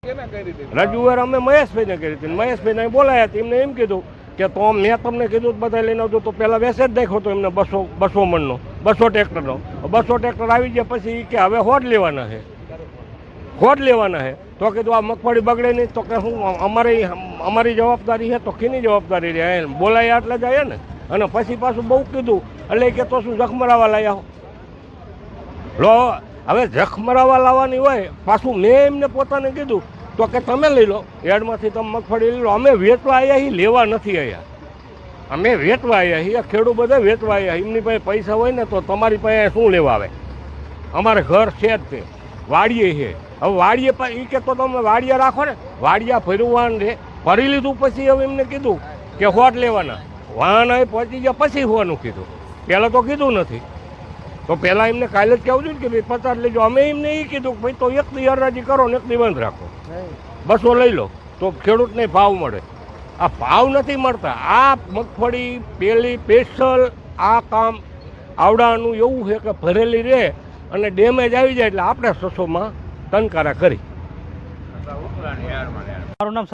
રજૂઆત અમે મહેશભાઈને કરી હતી. મહેશભાઈને બોલાયા હતા. એમને એમ કીધું કે તો મેં તમને કીધું બધા લઈને આવજો તો પહેલાં વેસેજ નાખ્યો હતો એમને 200 મણનો 200 ટ્રેક્ટરનો. 200 ટ્રેક્ટર આવી ગયા પછી કે હવે હોડ લેવાના છે તો કીધું આ મગફળી બગડે નહીં તો કે શું અમારી જવાબદારી છે તો કેની જવાબદારી રહે બોલાયા એટલે જાય ને. અને પછી પાછું બહુ કીધું એટલે કે તો શું જખમરાવા લાવ્યા લો. હવે જખમરાવા લાવવાની હોય પાછું મેં એમને પોતાને કીધું તો કે તમે લઈ લો યાર્ડમાંથી તમે મગફળી લઈ લો. અમે વેચવા આવ્યા છીએ, લેવા નથી આવ્યા. અમે વેચવા આવ્યા છીએ, ખેડૂત બધા વેચવા આવ્યા. એમની પાસે પૈસા હોય ને તો તમારી પાસે શું લેવા આવે? અમારે ઘર છે જ તે વાડીએ છે. હવે વાડીએ એ કે તો તમે વાડિયા રાખો ને. વાડિયા ભરવાન રે ભરી લીધું પછી હવે એમને કીધું કે હોટ લેવાના. વાહન હવે પહોંચી ગયા પછી હોવાનું કીધું. પહેલાં તો કીધું નથી. તો પહેલાં એમને કાલે જ કહેવું જોઈએ કે ભાઈ 50 લેજો. અમે એમને એ કીધું કે ભાઈ તો એક દી હરાજી કરો ને એક દી બંધ રાખો, 200 લઈ લો તો ખેડૂતને ભાવ મળે. આ ભાવ નથી મળતા. આ મગફળી પેલી સ્પેશિયલ આ કામ આવડાનું એવું છે કે ભરેલી રહે અને ડેમેજ આવી જાય એટલે આપણે 600માં ટનકારા કરી. મારું નામ